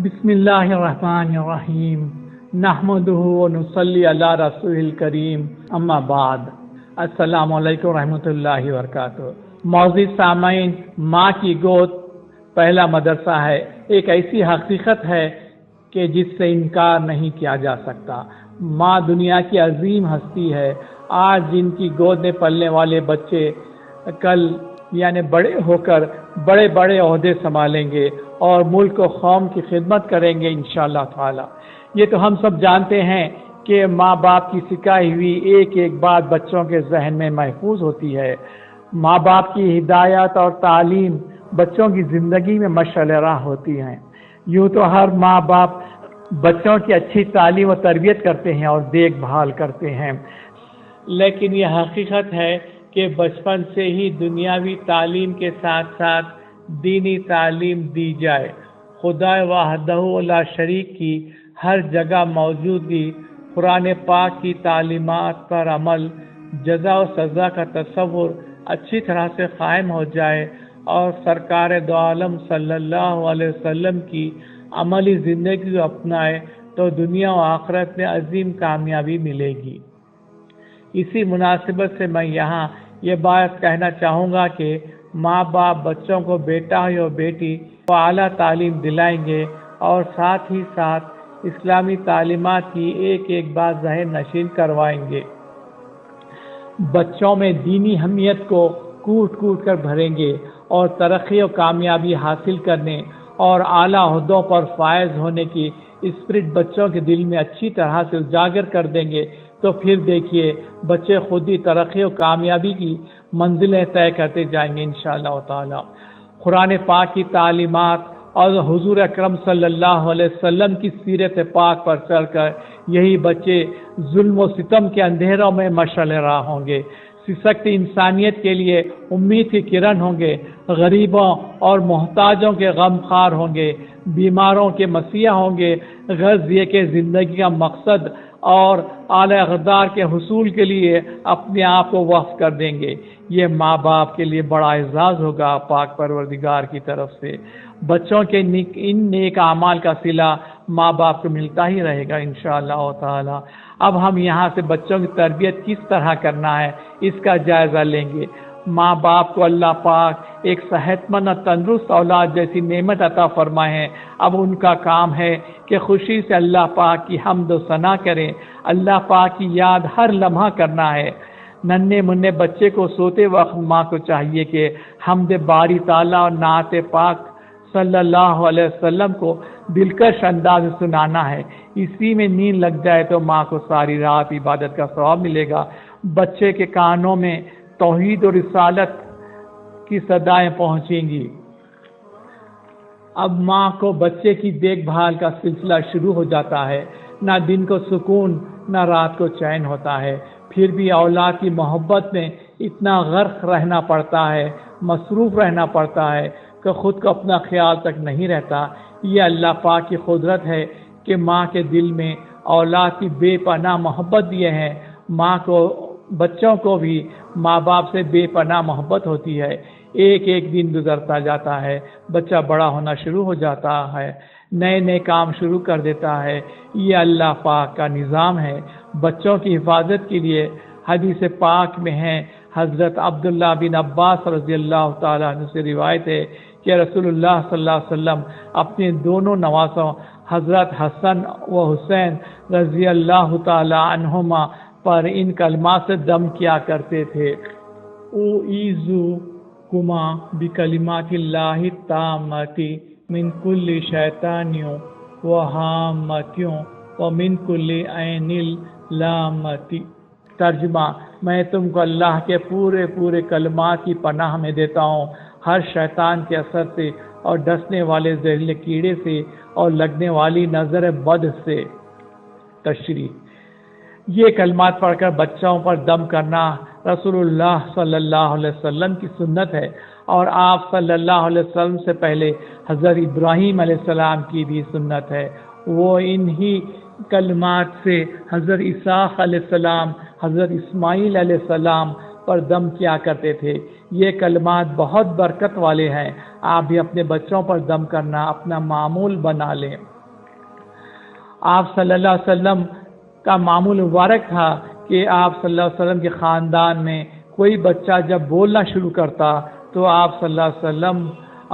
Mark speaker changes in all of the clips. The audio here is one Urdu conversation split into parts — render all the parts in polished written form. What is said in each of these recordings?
Speaker 1: بسم اللہ الرحمن الرحیم نحمدہ ونصلی علی رسول الکریم اما بعد السلام علیکم ورحمۃ اللہ وبرکاتہ۔ معزز سامعین، ماں کی گود پہلا مدرسہ ہے، ایک ایسی حقیقت ہے کہ جس سے انکار نہیں کیا جا سکتا۔ ماں دنیا کی عظیم ہستی ہے۔ آج جن کی گود میں پلنے والے بچے کل یعنی بڑے ہو کر بڑے بڑے عہدے سنبھالیں گے اور ملک و قوم کی خدمت کریں گے انشاءاللہ تعالی۔ یہ تو ہم سب جانتے ہیں کہ ماں باپ کی سکھائی ہوئی ایک ایک بات بچوں کے ذہن میں محفوظ ہوتی ہے۔ ماں باپ کی ہدایت اور تعلیم بچوں کی زندگی میں مشعل راہ ہوتی ہیں۔ یوں تو ہر ماں باپ بچوں کی اچھی تعلیم و تربیت کرتے ہیں اور دیکھ بھال کرتے ہیں، لیکن یہ حقیقت ہے کہ بچپن سے ہی دنیاوی تعلیم کے ساتھ ساتھ دینی تعلیم دی جائے۔ خدا وحدہ لا شریک کی ہر جگہ موجودگی، قرآن پاک کی تعلیمات پر عمل، جزا و سزا کا تصور اچھی طرح سے قائم ہو جائے اور سرکار دو عالم صلی اللہ علیہ وسلم کی عملی زندگی کو اپنائے تو دنیا و آخرت میں عظیم کامیابی ملے گی۔ اسی مناسبت سے میں یہاں یہ بات کہنا چاہوں گا کہ ماں باپ بچوں کو بیٹا یا بیٹی کو اعلیٰ تعلیم دلائیں گے اور ساتھ ہی ساتھ اسلامی تعلیمات کی ایک ایک بات ذہن نشین کروائیں گے۔ بچوں میں دینی اہمیت کو کوٹ کوٹ کر بھریں گے اور ترقی و کامیابی حاصل کرنے اور اعلیٰ عہدوں پر فائز ہونے کی اسپرٹ بچوں کے دل میں اچھی طرح سے اجاگر کر دیں گے تو پھر دیکھیے بچے خود ہی ترقی و کامیابی کی منزلیں طے کرتے جائیں گے انشاءاللہ تعالی۔ قرآن پاک کی تعلیمات اور حضور اکرم صلی اللہ علیہ وسلم کی سیرت پاک پر چل کر یہی بچے ظلم و ستم کے اندھیروں میں مشعل راہ ہوں گے، سسکتی انسانیت کے لیے امید کی کرن ہوں گے، غریبوں اور محتاجوں کے غمخوار ہوں گے، بیماروں کے مسیح ہوں گے، غرض یہ کہ زندگی کا مقصد اور اعلی اقدار کے حصول کے لیے اپنے آپ کو وقف کر دیں گے۔ یہ ماں باپ کے لیے بڑا اعزاز ہوگا پاک پروردگار کی طرف سے۔ بچوں کے ان نیک اعمال کا صلہ ماں باپ کو ملتا ہی رہے گا انشاءاللہ تعالی۔ اب ہم یہاں سے بچوں کی تربیت کس طرح کرنا ہے اس کا جائزہ لیں گے۔ ماں باپ کو اللہ پاک ایک صحت مند اور تندرست اولاد جیسی نعمت عطا فرمائے ہیں۔ اب ان کا کام ہے کہ خوشی سے اللہ پاک کی حمد و ثنا کریں، اللہ پاک کی یاد ہر لمحہ کرنا ہے۔ ننھے منھے بچے کو سوتے وقت ماں کو چاہیے کہ حمد باری تعالیٰ اور نعت پاک صلی اللہ علیہ وسلم کو دلکش انداز میں سنانا ہے۔ اسی میں نیند لگ جائے تو ماں کو ساری رات عبادت کا ثواب ملے گا۔ بچے کے کانوں میں توحید اور رسالت کی صدائیں پہنچیں گی۔ اب ماں کو بچے کی دیکھ بھال کا سلسلہ شروع ہو جاتا ہے۔ نہ دن کو سکون نہ رات کو چین ہوتا ہے، پھر بھی اولاد کی محبت میں اتنا غرق رہنا پڑتا ہے، مصروف رہنا پڑتا ہے کہ خود کو اپنا خیال تک نہیں رہتا۔ یہ اللہ پاک کی قدرت ہے کہ ماں کے دل میں اولاد کی بے پناہ محبت دیے ہیں۔ ماں کو بچوں کو بھی ماں باپ سے بے پناہ محبت ہوتی ہے۔ ایک ایک دن گزرتا جاتا ہے، بچہ بڑا ہونا شروع ہو جاتا ہے، نئے نئے کام شروع کر دیتا ہے۔ یہ اللہ پاک کا نظام ہے۔ بچوں کی حفاظت کے لیے حدیث پاک میں ہے، حضرت عبداللہ بن عباس رضی اللہ تعالیٰ عنہ سے روایت ہے کہ رسول اللہ صلی اللہ علیہ وسلم اپنے دونوں نواسوں حضرت حسن و حسین رضی اللہ تعالیٰ عنہما پر ان کلمات سے دم کیا کرتے تھے: اعوذکما بکلمات اللہ التامات من کل شیطان و ہامۃ و من کل عین لامۃ۔ ترجمہ: میں تم کو اللہ کے پورے کلمات کی پناہ میں دیتا ہوں، ہر شیطان کے اثر سے اور ڈسنے والے زہریلے کیڑے سے اور لگنے والی نظر بد سے۔ تشریح: یہ کلمات پڑھ کر بچوں پر دم کرنا رسول اللہ صلی اللہ علیہ وسلم کی سنت ہے، اور آپ صلی اللہ علیہ وسلم سے پہلے حضرت ابراہیم علیہ السلام کی بھی سنت ہے۔ وہ انہی کلمات سے حضرت اسحاق علیہ السلام، حضرت اسماعیل علیہ السلام، پر دم کیا کرتے تھے۔ یہ کلمات بہت برکت والے ہیں، آپ بھی اپنے بچوں پر دم کرنا اپنا معمول بنا لیں۔ آپ صلی اللہ علیہ وسلم کا معمول مبارک تھا کہ آپ صلی اللہ علیہ وسلم کے خاندان میں کوئی بچہ جب بولنا شروع کرتا تو آپ صلی اللہ علیہ وسلم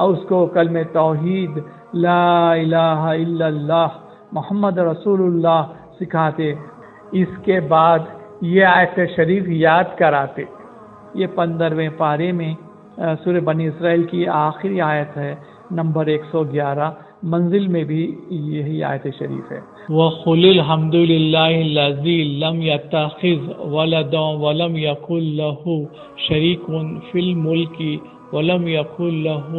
Speaker 1: اس کو کلمہ توحید لا الہ الا اللہ محمد رسول اللہ سکھاتے، اس کے بعد یہ آیت شریف یاد کراتے۔ یہ 15ویں پارے میں سورہ بنی اسرائیل کی آخری آیت ہے، نمبر 111، منزل میں بھی یہی آیت شریف ہے۔ وَقُلِ الْحَمْدُ لِلَّهِ الَّذِي لَمْ يَتَّخِذْ وَلَدًا وَلَمْ يَكُنْ لَهُ شَرِيكٌ فِي الْمُلْكِ وَلَمْ يَكُنْ لَهُ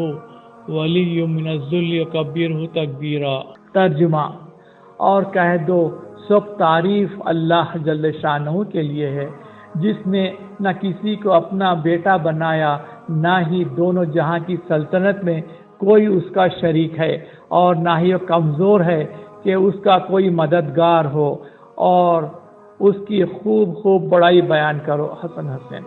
Speaker 1: وَلِيٌّ مِّنَ الذُّلِّ وَكَبِّرْهُ تَكْبِيرًا۔ ترجمہ، اور کہہ دو سب تعریف اللہ جل شانہ کے لیے ہے، جس نے نہ کسی کو اپنا بیٹا بنایا، نہ ہی دونوں جہاں کی سلطنت میں کوئی اس کا شریک ہے، اور نہ ہی وہ کمزور ہے کہ اس کا کوئی مددگار ہو، اور اس کی خوب خوب بڑائی بیان کرو۔ حسن حسین۔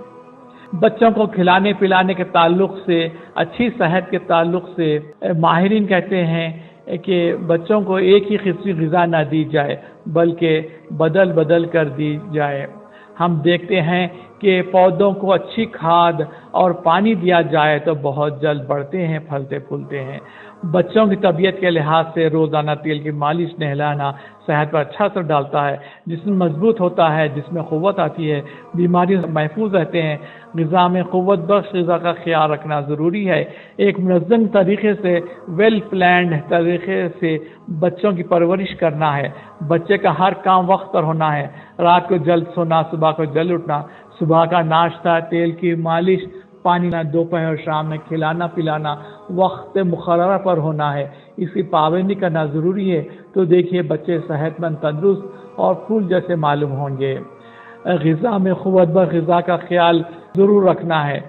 Speaker 1: بچوں کو کھلانے پلانے کے تعلق سے، اچھی صحت کے تعلق سے ماہرین کہتے ہیں کہ بچوں کو ایک ہی قسم کی غذا نہ دی جائے بلکہ بدل بدل کر دی جائے۔ ہم دیکھتے ہیں کہ پودوں کو اچھی کھاد اور پانی دیا جائے تو بہت جلد بڑھتے ہیں، پھلتے پھولتے ہیں۔ بچوں کی طبیعت کے لحاظ سے روزانہ تیل کی مالش، نہلانا صحت پر اچھا اثر ڈالتا ہے، جسم مضبوط ہوتا ہے، جس میں قوت آتی ہے، بیماریوں سے محفوظ رہتے ہیں۔ غذا میں قوت بخش غذا کا خیال رکھنا ضروری ہے۔ ایک منظم طریقے سے، ویل پلانڈ طریقے سے بچوں کی پرورش کرنا ہے۔ بچے کا ہر کام وقت پر ہونا ہے، رات کو جلد سونا، صبح کو جلد اٹھنا، صبح کا ناشتہ، تیل کی مالش، پانی نہ، دوپہر اور شام میں کھلانا پلانا وقت مقررہ پر ہونا ہے، اس کی پابندی کرنا ضروری ہے۔ تو دیکھیے بچے صحت مند، تندرست اور پھول جیسے معلوم ہوں گے۔ غذا میں قوت بخش غذا کا خیال ضرور رکھنا ہے۔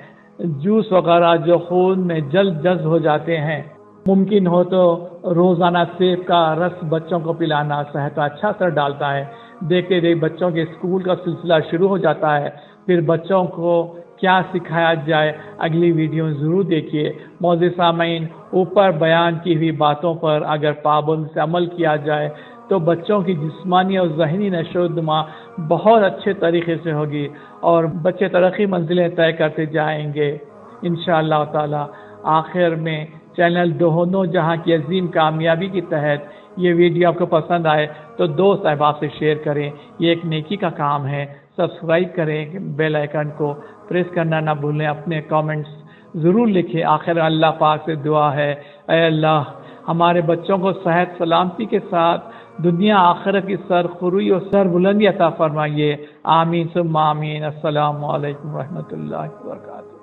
Speaker 1: جوس وغیرہ جو خون میں جلد جذب ہو جاتے ہیں، ممکن ہو تو روزانہ سیب کا رس بچوں کو پلانا صحت پر اچھا اثر ڈالتا ہے۔ دیکھتے دیکھ بچوں کے اسکول کا سلسلہ شروع ہو جاتا ہے، پھر بچوں کو کیا سکھایا جائے، اگلی ویڈیو ضرور دیکھیے۔ معزز سامعین، اوپر بیان کی ہوئی باتوں پر اگر پابند سے عمل کیا جائے تو بچوں کی جسمانی اور ذہنی نشو و نما بہت اچھے طریقے سے ہوگی اور بچے ترقی منزلیں طے کرتے جائیں گے انشاءاللہ تعالی۔ آخر میں چینل دونوں جہاں کی عظیم کامیابی کے تحت یہ ویڈیو آپ کو پسند آئے تو دوست احباب سے شیئر کریں، یہ ایک نیکی کا کام ہے۔ سبسکرائب کریں، بیل آئیکن کو پریس کرنا نہ بھولیں، اپنے کامنٹس ضرور لکھیں۔ آخر اللہ پاک سے دعا ہے، اے اللہ ہمارے بچوں کو صحت سلامتی کے ساتھ دنیا آخرت کی سرخروئی اور سر بلندی عطا فرمائیے، آمین ثم آمین۔ السلام علیکم ورحمۃ اللہ وبرکاتہ۔